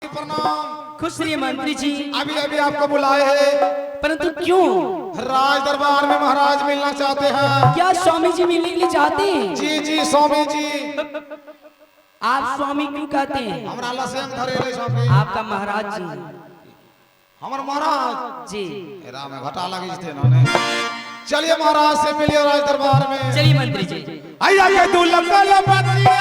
प्रणाम। खुश रहिए मंत्री जी। अभी अभी आपको बुलाए हैं, परंतु क्यों? राज दरबार में महाराज मिलना चाहते हैं। क्या स्वामी जी मिलने के लिए चाहते हैं? जी जी स्वामी जी। आप स्वामी क्यों कहते हैं? हमरा लसेन धरे स्वामी। आपका महाराज जी। हमर महाराज जी। राम में घटा लगी थे इन्होंने। चलिए महाराज से मिलिए राज दरबार में। चलिए मंत्री जी। आइया ये दुल्हन लपतिया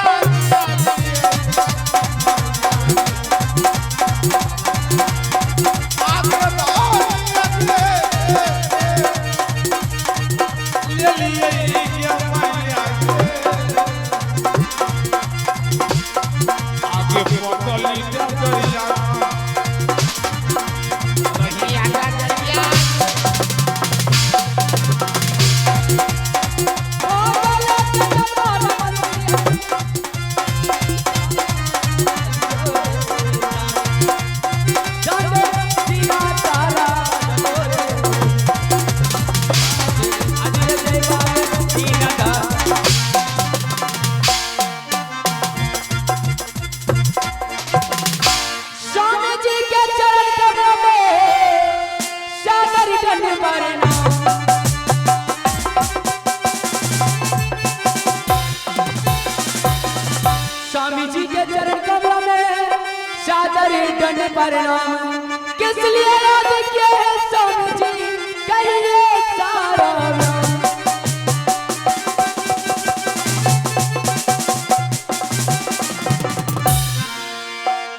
स्वामी जी के चरण कमलों में सादर दंड प्रणाम। किस लिए याद किए हैं स्वामी जी, कहिए सारा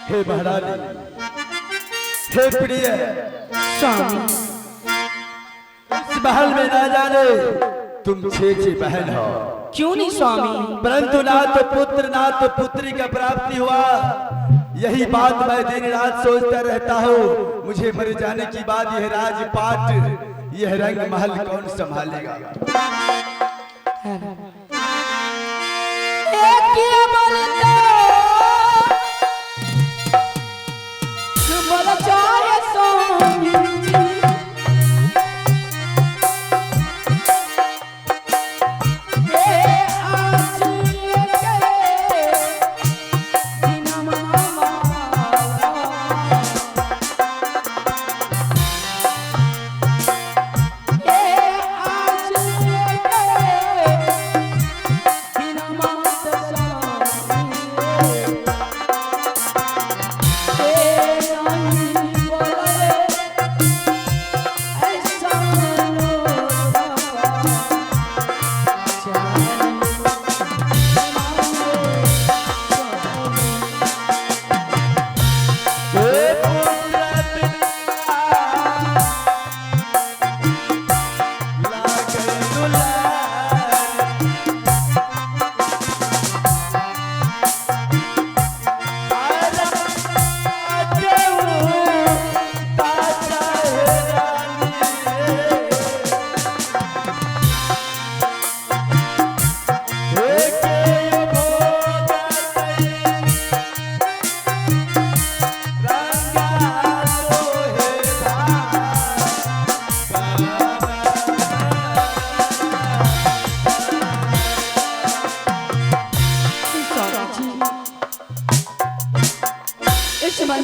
हे महाराज, हे प्रिय स्वामी। इस महल में ना जाने तुम छे बहन हो, क्यों नहीं स्वामी? परंतु ना तो पुत्र ना तो पुत्री का प्राप्ति हुआ। यही बात मैं दिन रात सोचता रहता हूँ। मुझे मर जाने की बाद यह राजपाट, यह रंग महल कौन संभालेगा?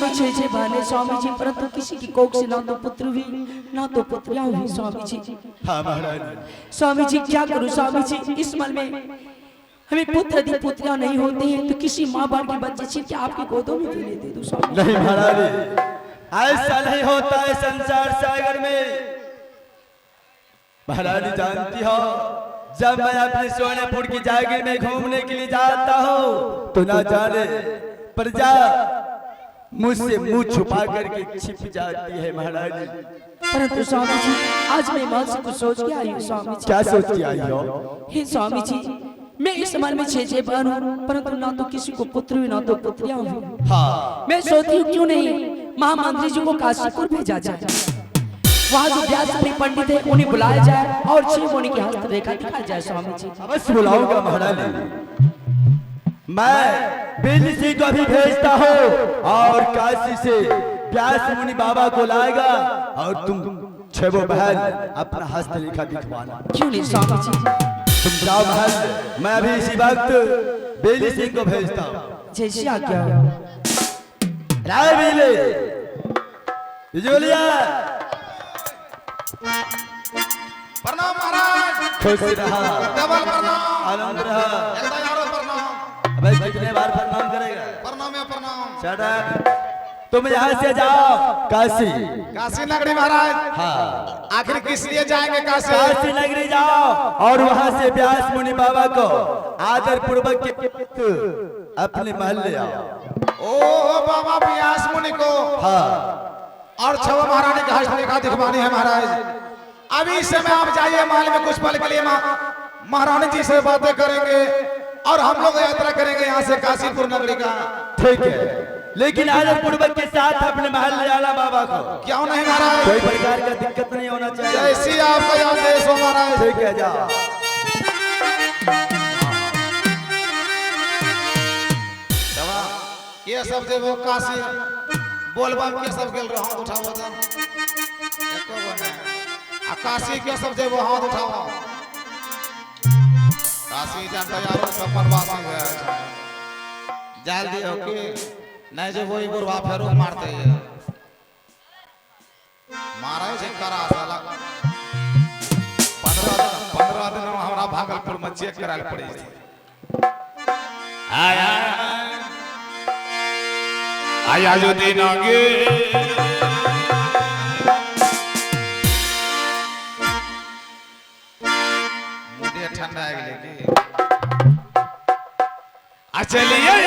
छे बहने स्वामी जी, परंतु किसी की कोख से ना तो पुत्र हुई ना तो पुत्रियां हुई स्वामी जी। हाँ महाराज। स्वामी जी क्या करूं स्वामी जी, इस मन में हमें पुत्र यदि पुत्रियां नहीं होती हैं तो किसी माँ बाप के बच्चे छीन के आपकी गोदों में दे दूं स्वामी। नहीं महाराज, ऐसा नहीं होता है संसार सागर में। महारानी जानती हो, जब मैं अपने सोनेपुर की जागीर में घूमने के लिए जाता हूँ तो ना जाने प्रजा मुझसे मुंह छुपा करके छिप जाती है महारानी। परंतु स्वामी जी आज मैं मन से कुछ सोच के आई हूँ स्वामी जी। क्या सोच के आई हो? हे स्वामी जी, मैं इस मन में छे बहन हूँ, परंतु ना तो किसी को पुत्र हुई ना तो पुत्रियां हुई। हाँ। मैं सोचती हूँ क्यों नहीं महामंत्री जी को काशीपुर भेजा जाए। वहाँ जो व्यास पंडित है उन्हें बुलाया जाए और 6 मुनि की हस्तरेखा दिखाई जाए स्वामी जी। अवश्य बुलाऊंगा महारानी। मैं बिजली सिंह को भी भेजता हूँ और काशी से व्यास मुनि बाबा को लाएगा और तुम छह बहन अपना हस्तरेखा दिखवाना। क्यों नहीं स्वामी जी? तुम जाओ महल, मैं अभी इसी वक्त बिजली सिंह को भेजता हूँ। जैसी आज्ञा हो। लाए बिजली बिजलिया प्रणाम महाराज। खुश रहा डबल प्रणाम। आनंद रहा। एकदा यारो प्रणाम। भाई कितने बार प्रणाम करेगा? प्रणाम है प्रणाम। Shut up. तुम यहाँ से जाओ काशी। काशी नगरी महाराज। हाँ आखिर किस लिए जाएंगे काशी? काशी नगरी जाओ और वहाँ से व्यास मुनि बाबा को आदर पूर्वक अपने महल ले आओ। ओ बाबा व्यास मुनि को हाँ और छव महारानी का हस्तरेखा दिखवानी है महाराज। अभी इस समय आप जाइए महल में, कुछ पल के लिए महारानी जी से बातें करेंगे और हम लोग यात्रा करेंगे यहाँ से काशीपुर नगरी का। ठीक है, लेकिन आदर पूर्वक के साथ अपने महल ले आना बाबा को। क्यों नहीं महाराज? कोई प्रकार का दिक्कत नहीं होना चाहिए। जैसी आपका आदेश हो महाराज। ठीक है जाओ। ये सब जे वो काशी बोलबम के सब गेल रहो, हाथ उठाओ तो एको बने। आ काशी के सब जे वो हाथ उठाओ। काशी जानता यारो सब परवासी है। जाल दियो कि नहीं जो वही बुरवा फेरो मारते है। मारे से करा साला 15 दिन हमरा भागलपुर में चेक कराल पड़ी। आया आया जो दिन आगे मुझे ठंडा है लेकिन चलिए